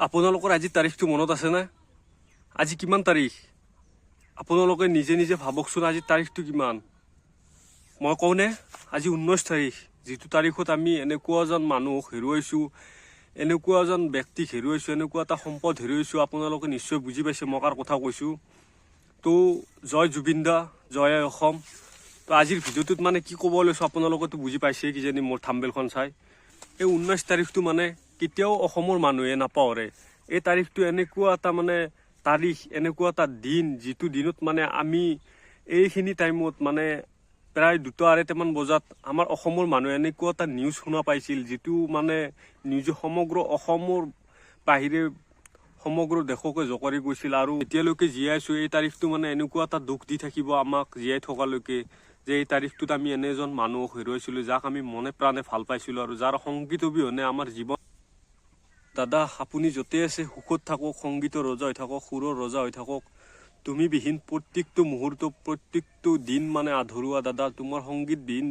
আপোনালোকৰ আজি তাৰিখটো মনত আছে না? আজি কিমান তাৰিখ? আপোনালোকে নিজে নিজে ভাবকচোন আজি তাৰিখটো কিমান। মই কওঁনে, আজি 19 তাৰিখ, যিটো তাৰিখত আমি এনেকুৱা এজন মানুহক হেৰুৱাইছোঁ, এনেকুৱা এজন ব্যক্তিক হেৰুৱাইছোঁ, এনেকুৱা এটা সম্পদ হেৰুৱাইছোঁ। আপোনালোকে নিশ্চয় বুজি পাইছে মই কাৰ কথা কৈছোঁ। তো জয় জুবিন দা, জয় অসম। তো আজিৰ ভিডিঅ'টোত মানে কি ক'ব লৈছোঁ আপোনালোকেতো বুজি পাইছে কিজানি মোৰ থাম্বনেইলখন চাই। এই 19 তাৰিখটো মানে কেতিয়াও অসমৰ মানুহে নাপাহৰে। এই তাৰিখটো এনেকুৱা এটা মানে তাৰিখ, এনেকুৱা এটা দিন, যিটো দিনত মানে আমি এইখিনি টাইমত মানে প্ৰায় 2-2:30 বজাত আমাৰ অসমৰ মানুহে এনেকুৱা এটা নিউজ শুনা পাইছিল, যিটো মানে নিউজে সমগ্ৰ অসমৰ বাহিৰে সমগ্ৰ দেশকে জকৰি গৈছিল। আৰু এতিয়ালৈকে জীয়াই আছোঁ। এই তাৰিখটো মানে এনেকুৱা এটা দুখ দি থাকিব আমাক জীয়াই থকালৈকে, যে এই তাৰিখটোত আমি এনে এজন মানুহক হেৰুৱাইছিলোঁ, যাক আমি মনে প্ৰাণে ভাল পাইছিলোঁ, আৰু যাৰ সংগীত অবিহনে আমাৰ জীৱন। দাদা, আপুনি য'তে আছে সুখত থাকক, সংগীতৰ ৰজা হৈ থাকক, সুৰৰ ৰজা হৈ থাকক। তুমি বিহীন প্ৰত্যেকটো মুহূৰ্ত, প্ৰত্যেকটো দিন মানে আধৰুৱা দাদা। তোমাৰ সংগীতবিহীন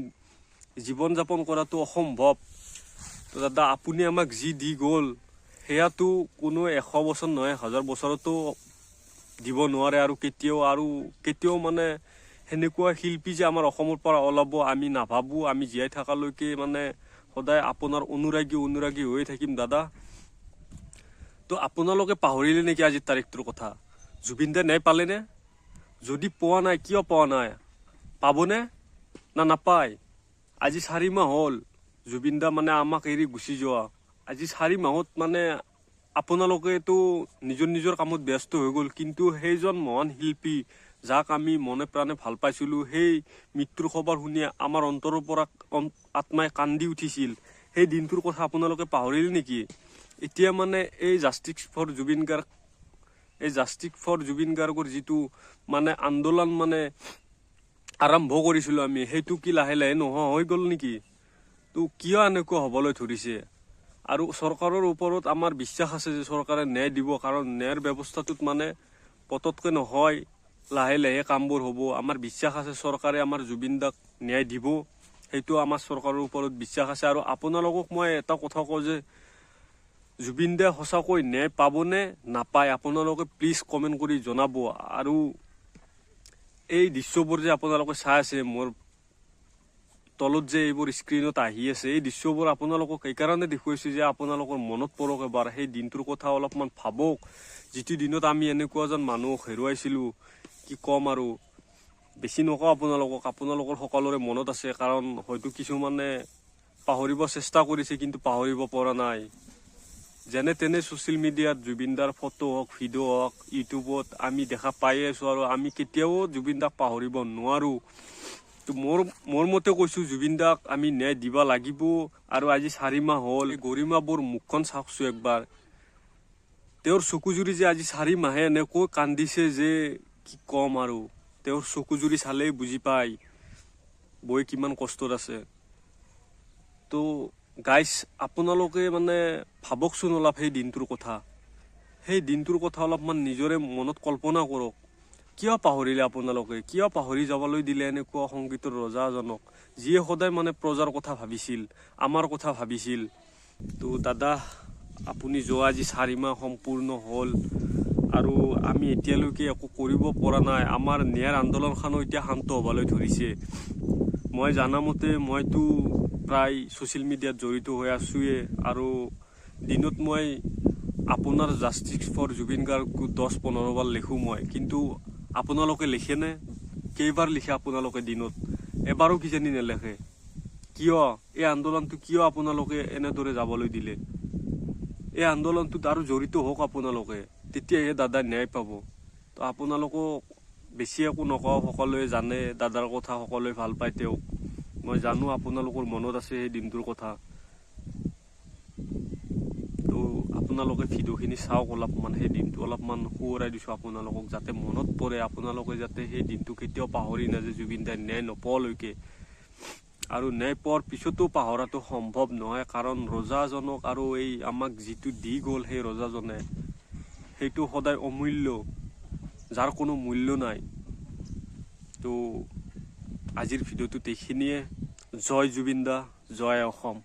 জীৱন যাপন কৰাটো অসম্ভৱ। তো দাদা, আপুনি আমাক যি দি গ'ল, সেয়াতো কোনো 100 বছৰ নহয়, 1000 বছৰতো দিব নোৱাৰে। আৰু কেতিয়াও মানে সেনেকুৱা শিল্পী যে আমাৰ অসমৰ পৰা ওলাব আমি নাভাবোঁ। আমি জীয়াই থকালৈকে মানে সদায় আপোনাৰ অনুৰাগী হৈয়ে থাকিম দাদা। তো আপোনালোকে পাহৰিলে নেকি আজিৰ তাৰিখটোৰ কথা? জুবিন দাই ন্যায় পালেনে? যদি পোৱা নাই, কিয় পোৱা নাই? পাবনে না নাপায়? আজি 4 মাহ হ'ল জুবিন দা মানে আমাক এৰি গুচি যোৱা। আজি 4 মাহত মানে আপোনালোকেতো নিজৰ কামত ব্যস্ত হৈ গ'ল, কিন্তু সেইজন মহান শিল্পী, যাক আমি মনে প্ৰাণে ভাল পাইছিলোঁ, সেই মৃত্যুৰ খবৰ শুনি আমাৰ অন্তৰৰ পৰা আত্মাই কান্দি উঠিছিল। সেই দিনটোৰ কথা আপোনালোকে পাহৰিলে নেকি? এতিয়া মানে এই জাষ্টিছ ফৰ জুবিন গাৰ্গৰ যিটো মানে আন্দোলন মানে আৰম্ভ কৰিছিলোঁ আমি, সেইটো কি লাহে লাহে নোহোৱা হৈ গ'ল নেকি? তো কিয় এনেকুৱা হ'বলৈ ধৰিছে? আৰু চৰকাৰৰ ওপৰত আমাৰ বিশ্বাস আছে যে চৰকাৰে ন্যায় দিব, কাৰণ ন্যায়ৰ ব্যৱস্থাটোত মানে পততকৈ নহয়, লাহে লাহে কামবোৰ হ'ব। আমাৰ বিশ্বাস আছে চৰকাৰে আমাৰ জুবিন দাক ন্যায় দিব, সেইটো আমাৰ চৰকাৰৰ ওপৰত বিশ্বাস আছে। আৰু আপোনালোকক মই এটা কথা কওঁ যে জুবিন দাই সঁচাকৈ ন্যায় পাবনে নাপায়, আপোনালোকে প্লিজ কমেণ্ট কৰি জনাব। আৰু এই দৃশ্যবোৰ যে আপোনালোকে চাই আছে, মোৰ তলত যে এইবোৰ স্ক্ৰীণত আহি আছে, এই দৃশ্যবোৰ আপোনালোকক এইকাৰণে দেখুৱাইছোঁ যে আপোনালোকৰ মনত পৰক এবাৰ, সেই দিনটোৰ কথা অলপমান ভাবক, যিটো দিনত আমি এনেকুৱা এজন মানুহক হেৰুৱাইছিলোঁ। কি ক'ম আৰু, বেছি নকওঁ আপোনালোকৰ সকলোৰে মনত আছে, কাৰণ হয়তো কিছুমানে পাহৰিব চেষ্টা কৰিছে কিন্তু পাহৰিব পৰা নাই। যেনে তেনে ছ'চিয়েল মিডিয়াত জুবিন দাৰ ফটো হওক, ভিডিঅ' হওক, ইউটিউবত আমি দেখা পাই আছোঁ, আৰু আমি কেতিয়াও জুবিন দাক পাহৰিব নোৱাৰোঁ। তো মোৰ মতে কৈছোঁ, জুবিন দাক আমি ন্যায় দিব লাগিব। আৰু আজি 4 মাহ হ'ল, গৰিমা বৌৰ মুখখন চাওকচোন একবাৰ। তেওঁৰ চকুজুৰি যে আজি 4 মাহে এনেকৈ কান্দিছে যে কি ক'ম আৰু, তেওঁৰ চকুজুৰি চালেই বুজি পায় বৌয়ে কিমান কষ্টত আছে। তো গাইজ, আপোনালোকে মানে ভাবকচোন অলপ সেই দিনটোৰ কথা অলপমান নিজৰে মনত কল্পনা কৰক। কিয় পাহৰিলে আপোনালোকে? কিয় পাহৰি যাবলৈ দিলে এনেকুৱা সংগীতৰ ৰজা এজনক, যিয়ে সদায় মানে প্ৰজাৰ কথা ভাবিছিল, আমাৰ কথা ভাবিছিল? তো দাদা, আপুনি যোৱা আজি 4 মাহ সম্পূৰ্ণ হ'ল, আৰু আমি এতিয়ালৈকে একো কৰিব পৰা নাই। আমাৰ ন্যায়ৰ আন্দোলনখনো এতিয়া শান্ত হ'বলৈ ধৰিছে। মই জানামতে মইতো প্ৰায় ছ'চিয়েল মিডিয়াত জড়িত হৈ আছোঁৱে, আৰু দিনত মই আপোনাৰ জাষ্টিছ ফৰ জুবিন গাৰ্গ 10-15 বাৰ লিখোঁ মই, কিন্তু আপোনালোকে লিখেনে? কেইবাৰ লিখে আপোনালোকে দিনত? এবাৰো কিজানি নেলেখে। কিয় এই আন্দোলনটো কিয় আপোনালোকে এনেদৰে যাবলৈ দিলে? এই আন্দোলনটোত আৰু জড়িত হওক আপোনালোকে, তেতিয়াহে দাদা ন্যায় পাব। তো আপোনালোকক বেছি একো নকওঁ, সকলোৱে জানে দাদাৰ কথা, সকলোৱে ভাল পায় তেওঁক। মই জানো আপোনালোকৰ মনত আছে সেই দিনটোৰ কথা। তো আপোনালোকে ভিডিঅ'খিনি চাওক অলপমান, সেই দিনটো অলপমান সোঁৱৰাই দিছোঁ আপোনালোকক, যাতে মনত পৰে, আপোনালোকে যাতে সেই দিনটো কেতিয়াও পাহৰি নাযায় জুবিন দাই ন্যায় নোপোৱালৈকে। আৰু ন্যায় পোৱাৰ পিছতো পাহৰাটো সম্ভৱ নহয়, কাৰণ ৰজাজনক আৰু এই আমাক যিটো দি গ'ল সেই ৰজাজনে, সেইটো সদায় অমূল্য, যাৰ কোনো মূল্য নাই। তো আজিৰ ভিডিঅ'টোত এইখিনিয়ে। জয় জুবিন দা, জয় অসম।